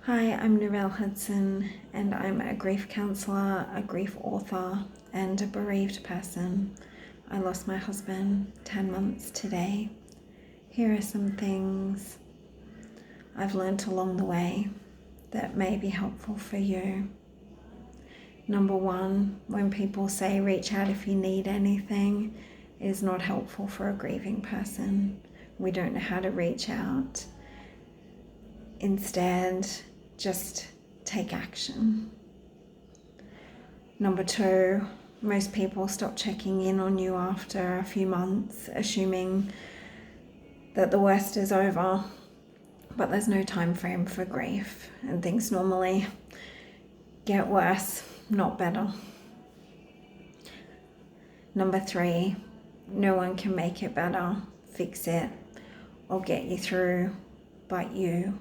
Hi, I'm Narelle Hudson, and I'm a grief counsellor, a grief author, and a bereaved person. I lost my husband 10 months today. Here are some things I've learnt along the way that may be helpful for you. Number one, when people say reach out if you need anything, it is not helpful for a grieving person. We don't know how to reach out. Instead, just take action. Number two, most people stop checking in on you after a few months, assuming that the worst is over, but there's no time frame for grief, and things normally get worse, not better. Number three, no one can make it better, fix it, or get you through but you.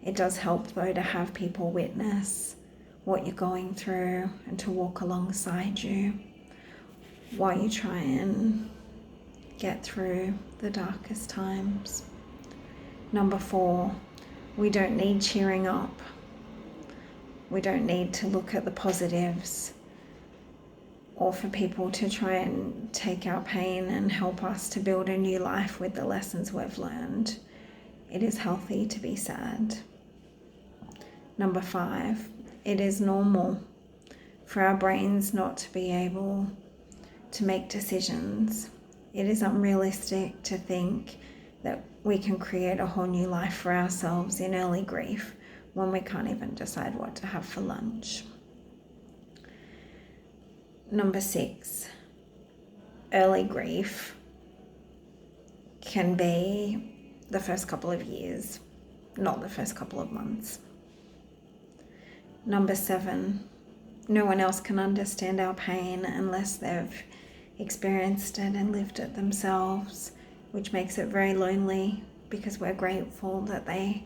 It does help though to have people witness what you're going through and to walk alongside you while you try and get through the darkest times. Number four, we don't need cheering up. We don't need to look at the positives or for people to try and take our pain and help us to build a new life with the lessons we've learned. It is healthy to be sad. Number five, it is normal for our brains not to be able to make decisions. It is unrealistic to think that we can create a whole new life for ourselves in early grief when we can't even decide what to have for lunch. Number six, early grief can be the first couple of years, not the first couple of months. Number seven, no one else can understand our pain unless they've experienced it and lived it themselves, which makes it very lonely because we're grateful that they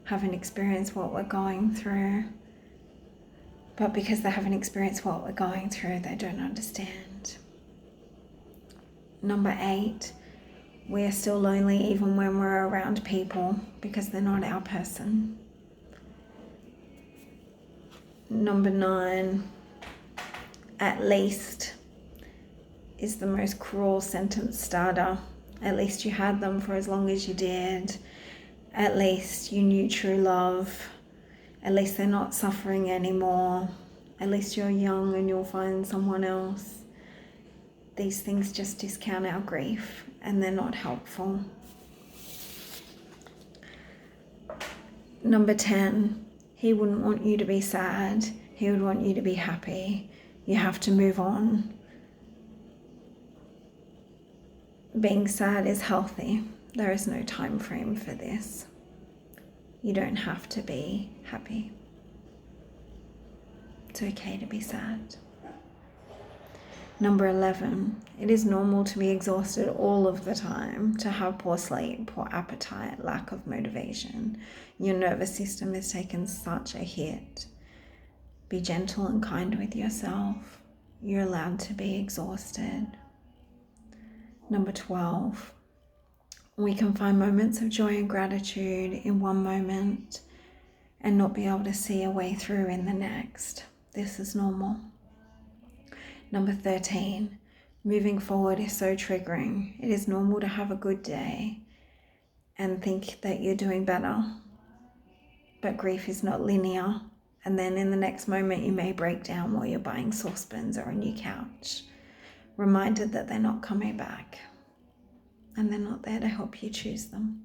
haven't experienced what we're going through. But because they haven't experienced what we're going through, they don't understand. Number eight, we are still lonely even when we're around people because they're not our person. Number nine, at least is the most cruel sentence starter. At least you had them for as long as you did. At least you knew true love. At least they're not suffering anymore. At least you're young and you'll find someone else. These things just discount our grief and they're not helpful. Number 10, he wouldn't want you to be sad. He would want you to be happy. You have to move on. Being sad is healthy. There is no time frame for this. You don't have to be happy. It's okay to be sad. Number 11, it is normal to be exhausted all of the time, to have poor sleep, poor appetite, lack of motivation. Your nervous system has taken such a hit. Be gentle and kind with yourself. You're allowed to be exhausted. Number 12, we can find moments of joy and gratitude in one moment and not be able to see a way through in the next. This is normal. Number 13, moving forward is so triggering. It is normal to have a good day and think that you're doing better, but grief is not linear. And then in the next moment, you may break down while you're buying saucepans or a new couch, reminded that they're not coming back and they're not there to help you choose them.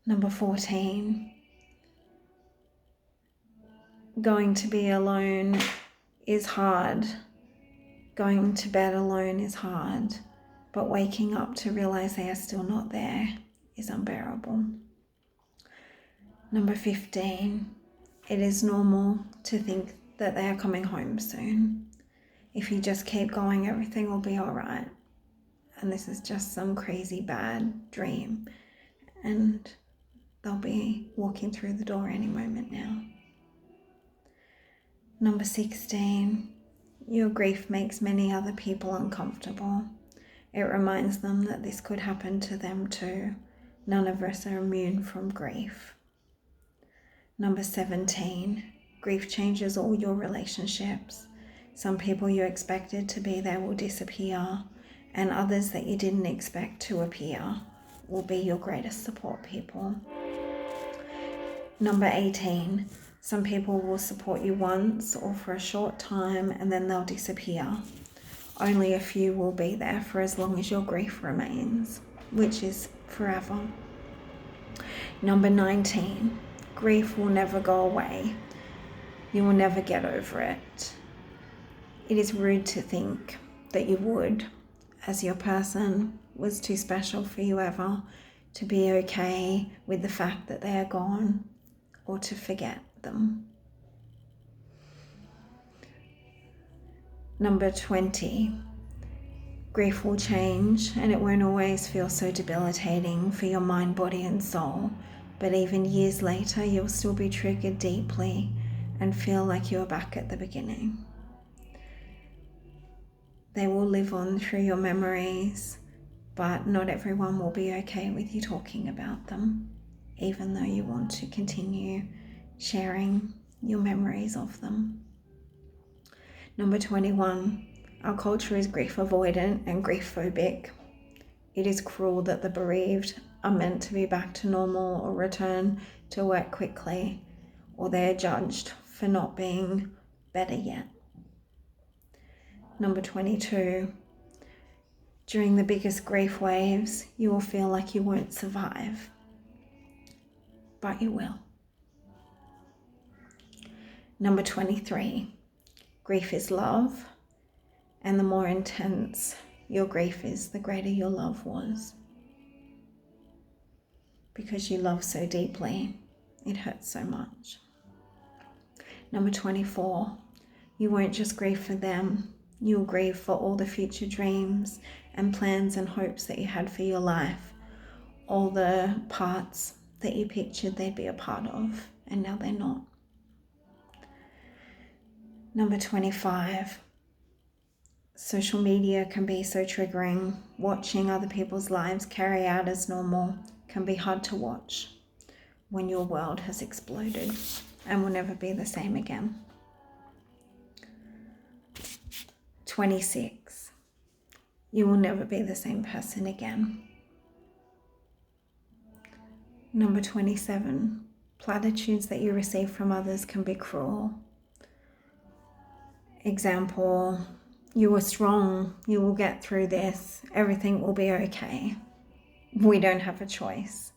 Number 14, going to be alone is hard. Going to bed alone is hard, but waking up to realize they are still not there is unbearable. Number 15, it is normal to think that they are coming home soon. If you just keep going, everything will be all right. And this is just some crazy bad dream. And they'll be walking through the door any moment now. Number 16, your grief makes many other people uncomfortable. It reminds them that this could happen to them too. None of us are immune from grief. Number 17, grief changes all your relationships. Some people you expected to be there will disappear, and others that you didn't expect to appear will be your greatest support people. Number 18, some people will support you once or for a short time and then they'll disappear. Only a few will be there for as long as your grief remains, which is forever. Number 19, grief will never go away. You will never get over it. It is rude to think that you would, as your person was too special for you ever to be okay with the fact that they are gone or to forget them. Number 20, grief will change and it won't always feel so debilitating for your mind, body and soul, but even years later you'll still be triggered deeply and feel like you're back at the beginning. They will live on through your memories, but not everyone will be okay with you talking about them, even though you want to continue sharing your memories of them. Number 21, our culture is grief avoidant and grief phobic. It is cruel that the bereaved are meant to be back to normal or return to work quickly, or they are judged for not being better yet. Number 22, during the biggest grief waves, you will feel like you won't survive, but you will. Number 23, grief is love, and the more intense your grief is, the greater your love was. Because you love so deeply, it hurts so much. Number 24, you won't just grieve for them, you'll grieve for all the future dreams and plans and hopes that you had for your life, all the parts that you pictured they'd be a part of, and now they're not. Number 25, social media can be so triggering. Watching other people's lives carry out as normal can be hard to watch when your world has exploded and will never be the same again. 26, you will never be the same person again. Number 27, platitudes that you receive from others can be cruel. Example, you are strong, you will get through this, everything will be okay. We don't have a choice.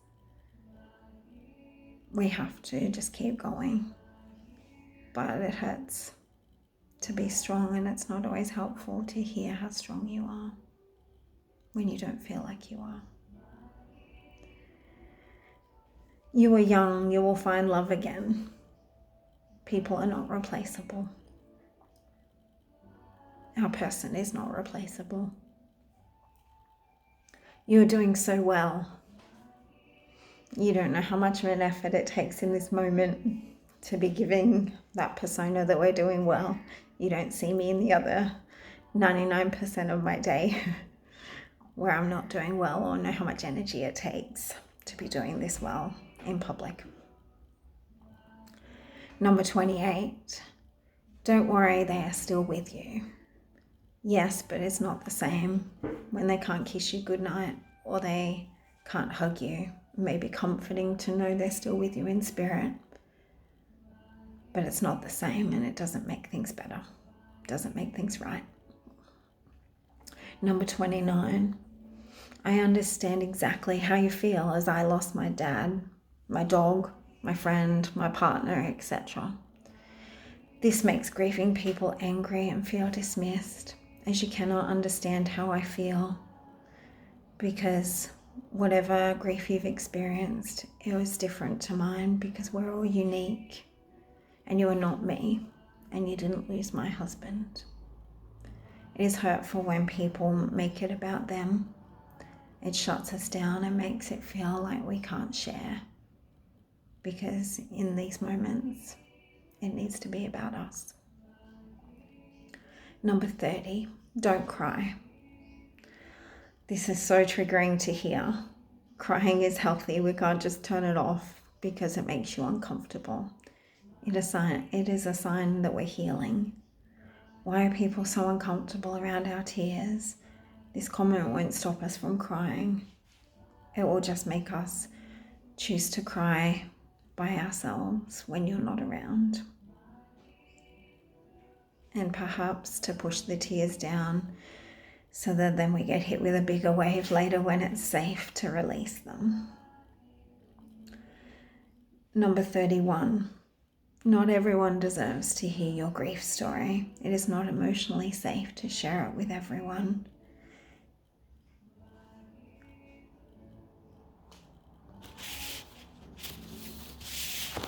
We have to just keep going. But it hurts to be strong, and it's not always helpful to hear how strong you are when you don't feel like you are. You are young, you will find love again. People are not replaceable. Our person is not replaceable. You're doing so well. You don't know how much of an effort it takes in this moment to be giving that persona that we're doing well. You don't see me in the other 99% of my day where I'm not doing well, or know how much energy it takes to be doing this well in public. Number 28, don't worry, they are still with you. Yes, but it's not the same when they can't kiss you goodnight or they can't hug you. It may be comforting to know they're still with you in spirit, but it's not the same, and it doesn't make things better. It doesn't make things right. Number 29, I understand exactly how you feel, as I lost my dad, my dog, my friend, my partner, etc. This makes grieving people angry and feel dismissed, as you cannot understand how I feel, because whatever grief you've experienced, it was different to mine, because we're all unique, and you are not me, and you didn't lose my husband. It is hurtful when people make it about them. It shuts us down and makes it feel like we can't share, because in these moments, it needs to be about us. Number 30, don't cry. This is so triggering to hear. Crying is healthy. We can't just turn it off because it makes you uncomfortable. It is a sign that we're healing. Why are people so uncomfortable around our tears? This comment won't stop us from crying. It will just make us choose to cry by ourselves when you're not around. And perhaps to push the tears down so that then we get hit with a bigger wave later when it's safe to release them. Number 31. Not everyone deserves to hear your grief story. It is not emotionally safe to share it with everyone.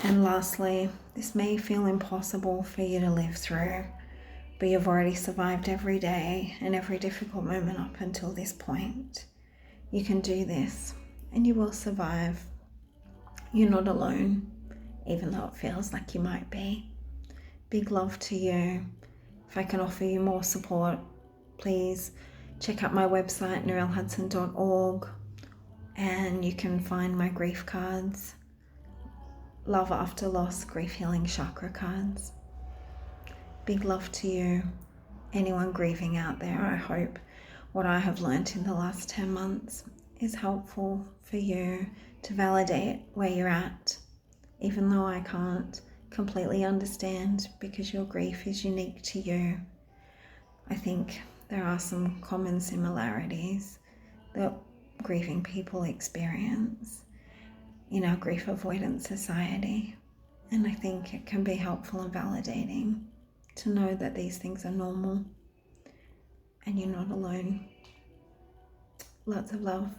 And lastly, this may feel impossible for you to live through, but you've already survived every day and every difficult moment up until this point. You can do this and you will survive. You're not alone, even though it feels like you might be. Big love to you. If I can offer you more support, please check out my website, narellehudson.org, and you can find my grief cards, love after loss, grief healing chakra cards. Big love to you. Anyone grieving out there, I hope what I have learnt in the last 10 months is helpful for you to validate where you're at, even though I can't completely understand because your grief is unique to you. I think there are some common similarities that grieving people experience in our grief avoidance society, and I think it can be helpful and validating to know that these things are normal and you're not alone. Lots of love.